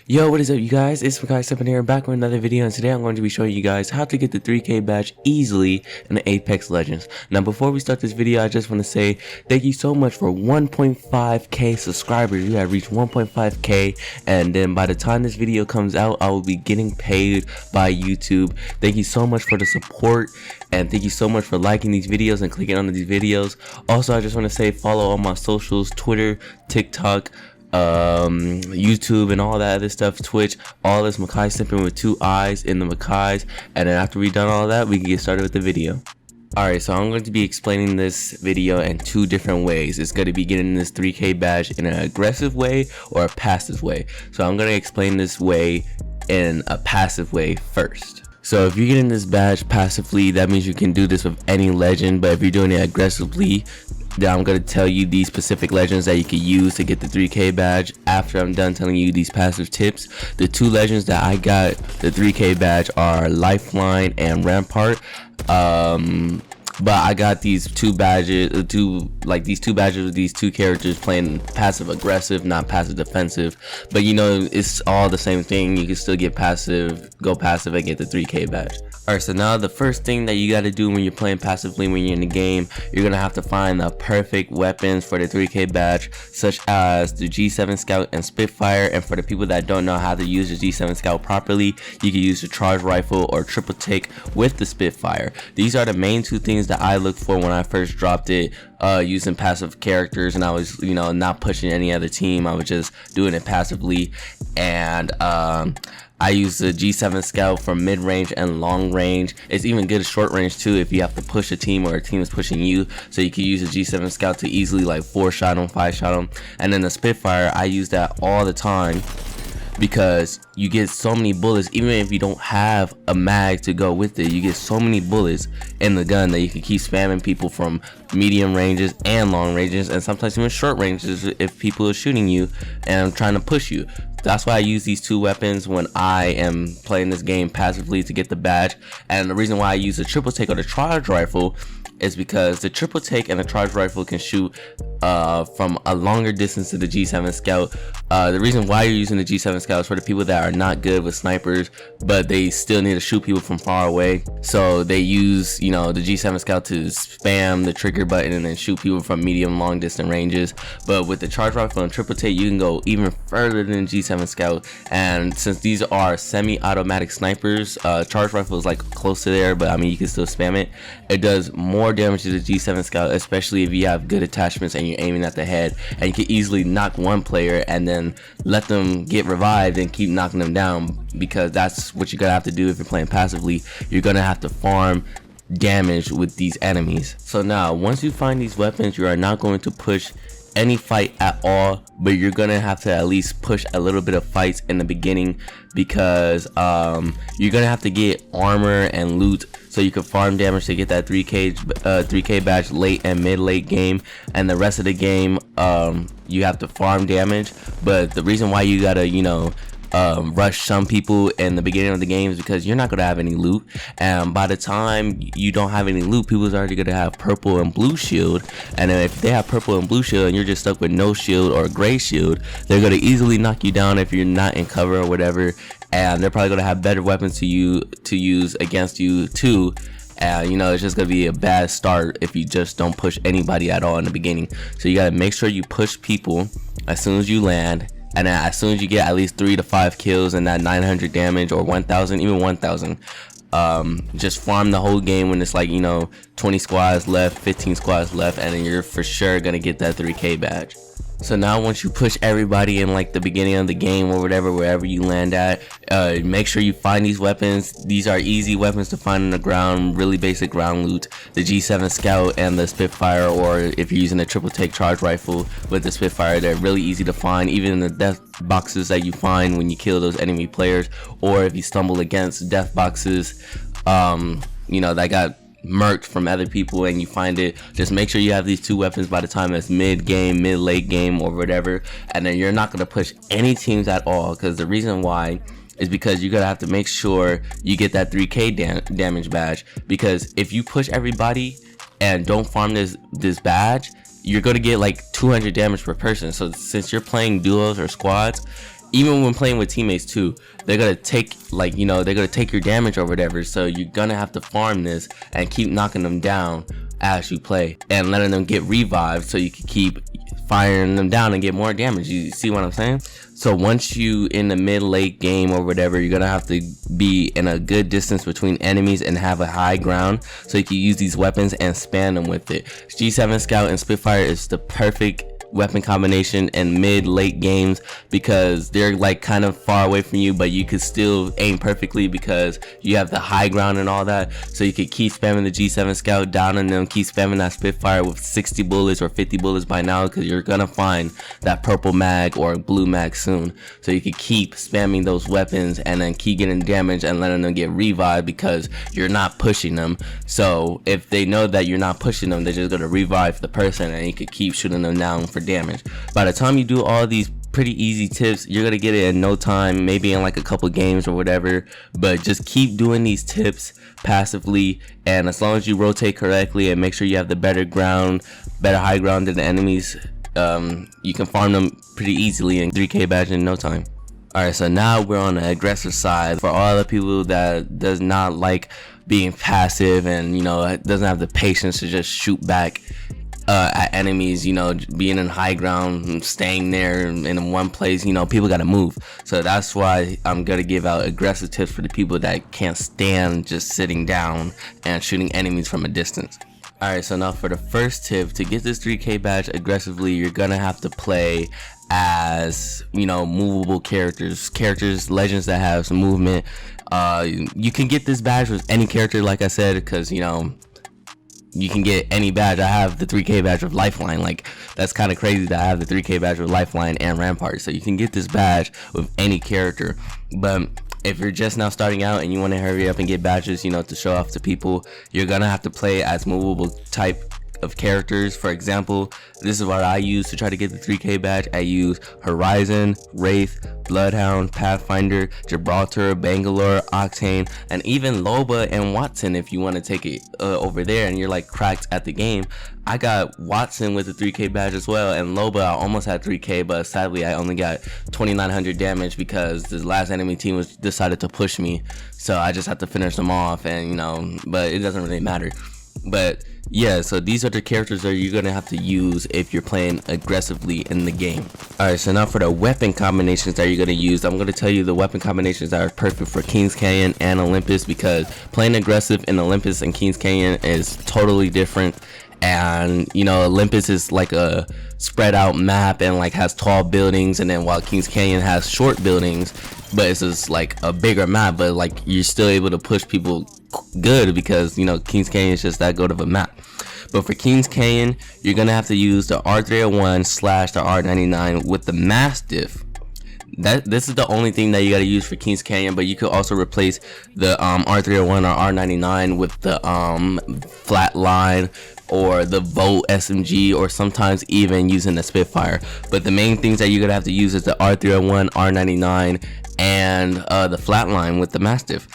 Yo, what is up you guys? It's Makai7 here, back with another video, and today I'm going to be showing you guys how to get the 3K badge easily in the Apex Legends. Now before we start this video, I just want to say thank you so much for 1.5k subscribers. You have reached 1.5k, and then by the time this video comes out, I will be getting paid by YouTube. Thank you so much for the support, and thank you so much for liking these videos and clicking on these videos. Also, I just want to say follow all my socials, Twitter, TikTok, YouTube and all that other stuff, Twitch, all this Makai Simping with 2 eyes in the Makais. And then after we done all that, we can get started with the video. Alright, so I'm going to be explaining this video in 2 different ways. It's going to be getting this 3K badge in an aggressive way or a passive way. So I'm going to explain this way in a passive way first. So if you're getting this badge passively, that means you can do this with any legend, but if you're doing it aggressively, then I'm going to tell you these specific legends that you can use to get the 3K badge. After I'm done telling you these passive tips, the 2 legends that I got the 3K badge are Lifeline and Rampart. But I got these 2 badges, these 2 badges with these 2 characters playing passive aggressive, not passive defensive. But you know, it's all the same thing. You can still get passive, go passive and get the 3K badge. Alright, so now the first thing that you got to do when you're playing passively when you're in the game, you're gonna have to find the perfect weapons for the 3K badge, such as the G7 Scout and Spitfire. And for the people that don't know how to use the G7 Scout properly, you can use the charge rifle or triple take with the Spitfire. These are the main 2 things that I looked for when I first dropped it, using passive characters, and I was, you know, not pushing any other team. I was just doing it passively. And I use the G7 Scout for mid-range and long range. It's even good at short range too if you have to push a team or a team is pushing you. So you can use the G7 Scout to easily like 4-shot them, 5-shot them. And then the Spitfire, I use that all the time because you get so many bullets. Even if you don't have a mag to go with it, you get so many bullets in the gun that you can keep spamming people from medium ranges and long ranges, and sometimes even short ranges if people are shooting you and trying to push you. That's why I use these 2 weapons when I am playing this game passively to get the badge. And the reason why I use the triple take or the charge rifle is because the triple take and the charge rifle can shoot from a longer distance to the G7 Scout. The reason why you're using the G7 Scout is for the people that are not good with snipers, but they still need to shoot people from far away. So they use, you know, the G7 Scout to spam the trigger button and then shoot people from medium long distance ranges. But with the charge rifle and triple take, you can go even further than G7 Scout. And since these are semi-automatic snipers, charge rifle is like close to there, but I mean you can still spam it. It does more damage to the G7 Scout, especially if you have good attachments and you're aiming at the head, and you can easily knock one player and then let them get revived and keep knocking them down, because that's what you're gonna have to do if you're playing passively. You're gonna have to farm damage with these enemies. So now once you find these weapons, you are not going to push any fight at all, but you're gonna have to at least push a little bit of fights in the beginning, because you're gonna have to get armor and loot so you can farm damage to get that 3K badge late and mid-late game. And the rest of the game, you have to farm damage. But the reason why you gotta, you know, rush some people in the beginning of the game is because you're not gonna have any loot, and by the time you don't have any loot, people's already gonna have purple and blue shield. And then if they have purple and blue shield and you're just stuck with no shield or gray shield, they're gonna easily knock you down if you're not in cover or whatever. And they're probably gonna have better weapons to use against you too. And you know, it's just gonna be a bad start if you just don't push anybody at all in the beginning. So you gotta make sure you push people as soon as you land, and then as soon as you get at least 3 to 5 kills and that 900 damage or 1000, even 1000, just farm the whole game when it's like, you know, 20 squads left, 15 squads left, and then you're for sure gonna get that 3K badge. So now once you push everybody in like the beginning of the game or whatever, wherever you land at, make sure you find these weapons. These are easy weapons to find on the ground, really basic ground loot. The G7 Scout and the Spitfire, or if you're using a triple take charge rifle with the Spitfire, they're really easy to find, even in the death boxes that you find when you kill those enemy players, or if you stumble against death boxes, you know, that got murked from other people and you find it. Just make sure you have these 2 weapons by the time it's mid-game, mid-late game or whatever, and then you're not going to push any teams at all, because the reason why is because you're gonna have to make sure you get that 3K damage badge, because if you push everybody and don't farm this badge, you're gonna get like 200 damage per person. So since you're playing duos or squads, even when playing with teammates too, they're gonna take, like, you know, they're gonna take your damage or whatever. So you're gonna have to farm this and keep knocking them down as you play and letting them get revived so you can keep firing them down and get more damage. You see what I'm saying? So once you in the mid-late game or whatever, you're gonna have to be in a good distance between enemies and have a high ground so you can use these weapons and spam them with it. G7 Scout and Spitfire is the perfect weapon combination in mid-late games because they're like kind of far away from you, but you could still aim perfectly because you have the high ground and all that. So you could keep spamming the G7 Scout down on them, keep spamming that Spitfire with 60 bullets or 50 bullets by now, because you're gonna find that purple mag or blue mag soon. So you could keep spamming those weapons and then keep getting damage and letting them get revived because you're not pushing them. So if they know that you're not pushing them, they're just gonna revive the person and you could keep shooting them down for damage. By the time you do all these pretty easy tips, you're gonna get it in no time, maybe in like a couple games or whatever. But just keep doing these tips passively, and as long as you rotate correctly and make sure you have the better high ground than the enemies, you can farm them pretty easily in 3K badge in no time. Alright, so now we're on the aggressive side. For all the people that does not like being passive and, you know, doesn't have the patience to just shoot back at enemies, you know, being in high ground and staying there in one place, you know, people gotta move. So that's why I'm gonna give out aggressive tips for the people that can't stand just sitting down and shooting enemies from a distance. Alright, so now for the first tip, to get this 3K badge aggressively, you're gonna have to play as, you know, movable characters, legends that have some movement. You can get this badge with any character, like I said, because, you know, you can get any badge. I have the 3K badge with Lifeline. Like, that's kind of crazy that I have the 3K badge with Lifeline and Rampart. So you can get this badge with any character. But if you're just now starting out and you want to hurry up and get badges, you know, to show off to people, you're gonna have to play as movable type of characters. For example, this is what I use to try to get the 3K badge. I use Horizon, Wraith, Bloodhound, Pathfinder, Gibraltar, Bangalore, Octane, and even Loba and Watson if you want to take it over there and you're like cracked at the game. I got Watson with the 3K badge as well, and Loba I almost had 3K, but sadly I only got 2900 damage because the last enemy team decided to push me, so I just had to finish them off, and you know, but it doesn't really matter. But yeah, so these are the characters that you're gonna have to use if you're playing aggressively in the game. Alright, so now for the weapon combinations that you're gonna use, I'm gonna tell you the weapon combinations that are perfect for Kings Canyon and Olympus, because playing aggressive in Olympus and Kings Canyon is totally different. And you know, Olympus is like a spread out map and like has tall buildings, and then while Kings Canyon has short buildings, but it's just like a bigger map, but like you're still able to push people good because, you know, Kings Canyon is just that good of a map. But for Kings Canyon, you're gonna have to use the R301 / the R99 with the Mastiff. This is the only thing that you gotta use for Kings Canyon, but you could also replace the R301 or R99 with the Flatline or the Volt SMG, or sometimes even using the Spitfire. But the main things that you're gonna have to use is the R301, R99, and the Flatline with the Mastiff.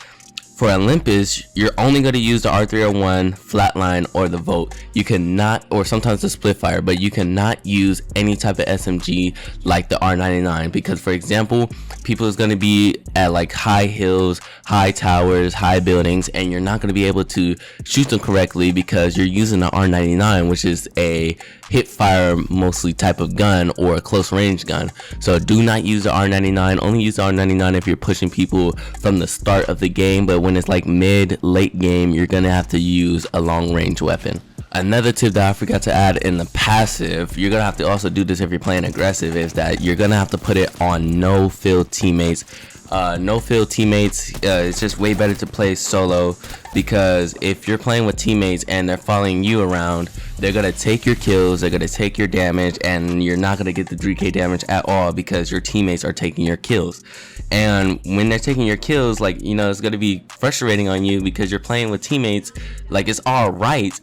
For Olympus, you're only going to use the R301, Flatline, or the Volt. You cannot, or sometimes the Spitfire, but you cannot use any type of SMG like the R99, because for example, people is going to be at like high hills, high towers, high buildings, and you're not going to be able to shoot them correctly because you're using the R99, which is a hip fire mostly type of gun or a close range gun. So do not use the R99. Only use the R99 if you're pushing people from the start of the game, but when it's like late game, you're gonna have to use a long range weapon. Another tip that I forgot to add in the passive, you're gonna have to also do this if you're playing aggressive, is that you're gonna have to put it on no fill teammates. No fill teammates, it's just way better to play solo, because if you're playing with teammates and they're following you around, they're gonna take your kills, they're gonna take your damage, and you're not gonna get the 3K damage at all because your teammates are taking your kills. And when they're taking your kills, like, you know, it's gonna be frustrating on you because you're playing with teammates. Like, it's all right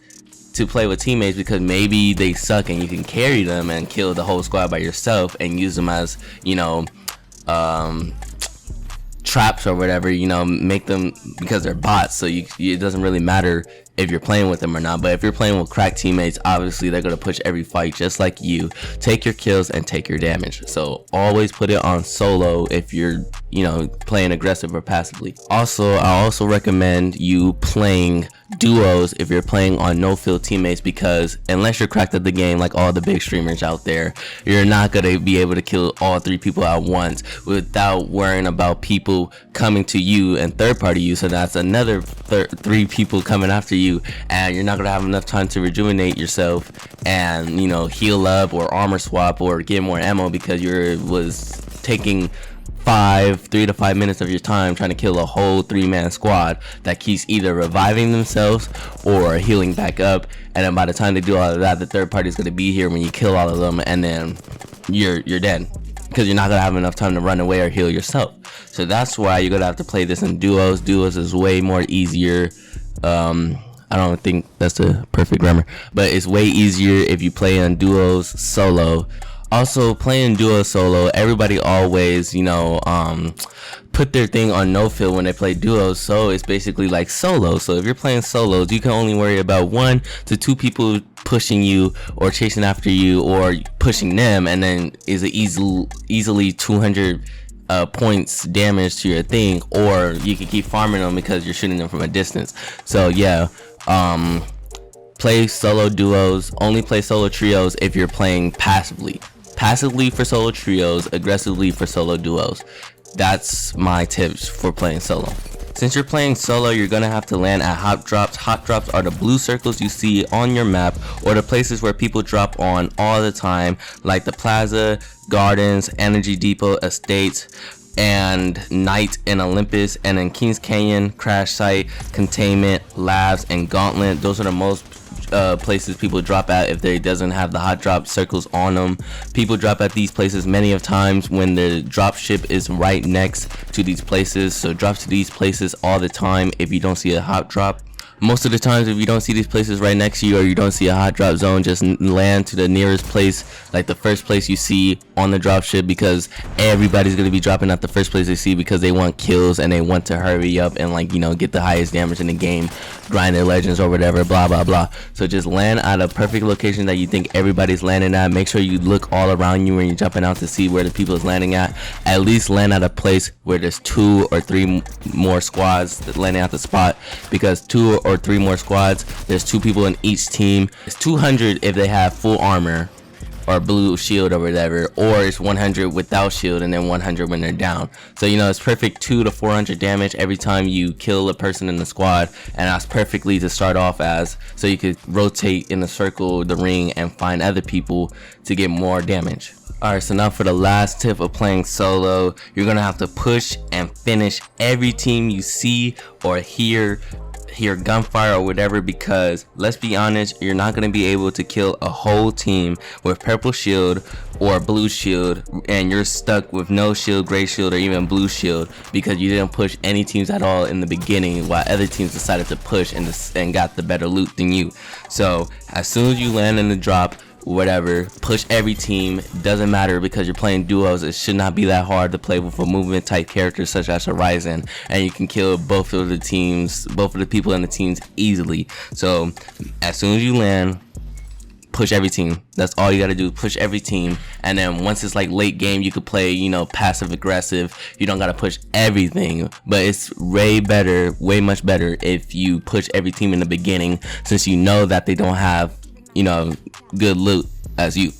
to play with teammates because maybe they suck and you can carry them and kill the whole squad by yourself and use them as, you know, traps or whatever, you know, make them, because they're bots, so it doesn't really matter if you're playing with them or not. But if you're playing with cracked teammates, obviously they're going to push every fight just like you, take your kills and take your damage. So always put it on solo if you're, you know, playing aggressive or passively. Also, I also recommend you playing duos if you're playing on no field teammates, because unless you're cracked at the game like all the big streamers out there, you're not going to be able to kill all 3 people at once without worrying about people coming to you and third party you. So that's another 3 people coming after you, and you're not gonna have enough time to rejuvenate yourself and, you know, heal up or armor swap or get more ammo, because was taking 3 to 5 minutes of your time trying to kill a whole 3-man squad that keeps either reviving themselves or healing back up. And then by the time they do all of that, the third party is going to be here when you kill all of them, and then you're dead, because you're not gonna have enough time to run away or heal yourself. So that's why you're gonna have to play this in duos. Duos is way more easier. I don't think that's the perfect grammar, but it's way easier if you play in duos solo. Also, playing duo solo, everybody always, you know, put their thing on no field when they play duos, so it's basically like solo. So if you're playing solos, you can only worry about 1 to 2 people pushing you or chasing after you or pushing them, and then is it easily 200 points damage to your thing, or you can keep farming them because you're shooting them from a distance. So yeah, play solo duos, only play solo trios if you're playing passively for solo trios, aggressively for solo duos. That's my tips for playing solo. Since you're playing solo, you're gonna have to land at hot drops. Hot drops are the blue circles you see on your map, or the places where people drop on all the time, like the plaza, gardens, energy depot, estates, and night in Olympus, and in Kings Canyon, crash site, containment, labs, and gauntlet. Those are the most places people drop at if they doesn't have the hot drop circles on them. People drop at these places many of times when the drop ship is right next to these places, so drop to these places all the time if you don't see a hot drop. Most of the times, if you don't see these places right next to you, or you don't see a hot drop zone, just land to the nearest place, like the first place you see on the drop ship, because everybody's going to be dropping at the first place they see, because they want kills and they want to hurry up and, like, you know, get the highest damage in the game, grind their legends or whatever, blah blah blah. So just land at a perfect location that you think everybody's landing at. Make sure you look all around you when you're jumping out to see where the people is landing at. At least land at a place where there's 2 or 3 more squads landing at the spot, because 2 or 3 more squads, there's 2 people in each team. It's 200 if they have full armor or blue shield or whatever, or it's 100 without shield and then 100 when they're down. So, you know, it's perfect 200 to 400 damage every time you kill a person in the squad, and that's perfectly to start off as, so you could rotate in the circle, the ring, and find other people to get more damage. Alright, so now for the last tip of playing solo, you're gonna have to push and finish every team you see or hear gunfire or whatever, because let's be honest, you're not going to be able to kill a whole team with purple shield or blue shield, and you're stuck with no shield, gray shield, or even blue shield because you didn't push any teams at all in the beginning, while other teams decided to push and got the better loot than you. So as soon as you land in the drop, whatever, push every team. Doesn't matter, because you're playing duos. It should not be that hard to play with a movement type character such as Horizon, and you can kill both of the people in the teams easily. So as soon as you land, push every team. That's all you gotta do, push every team. And then once it's like late game, you could play, you know, passive aggressive. You don't gotta push everything, but it's way much better if you push every team in the beginning, since you know that they don't have, you know, good loot as you.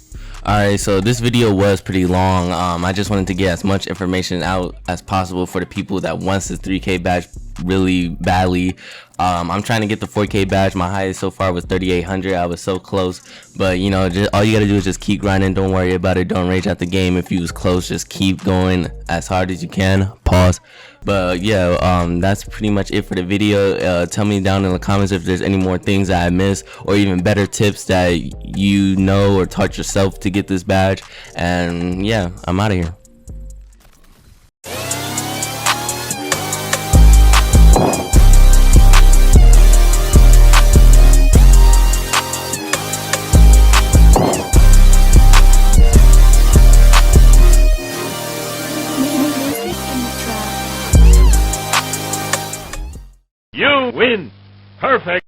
Alright, so this video was pretty long. I just wanted to get as much information out as possible for the people that wants the 3K badge really badly. I'm trying to get the 4K badge. My highest so far was 3,800. I was so close, but you know, all you gotta do is just keep grinding. Don't worry about it. Don't rage at the game if you was close. Just keep going as hard as you can. Pause. But yeah, that's pretty much it for the video. Tell me down in the comments if there's any more things that I missed, or even better tips that you know or taught yourself to get this badge. And yeah, I'm out of here. Music in the trap. perfect.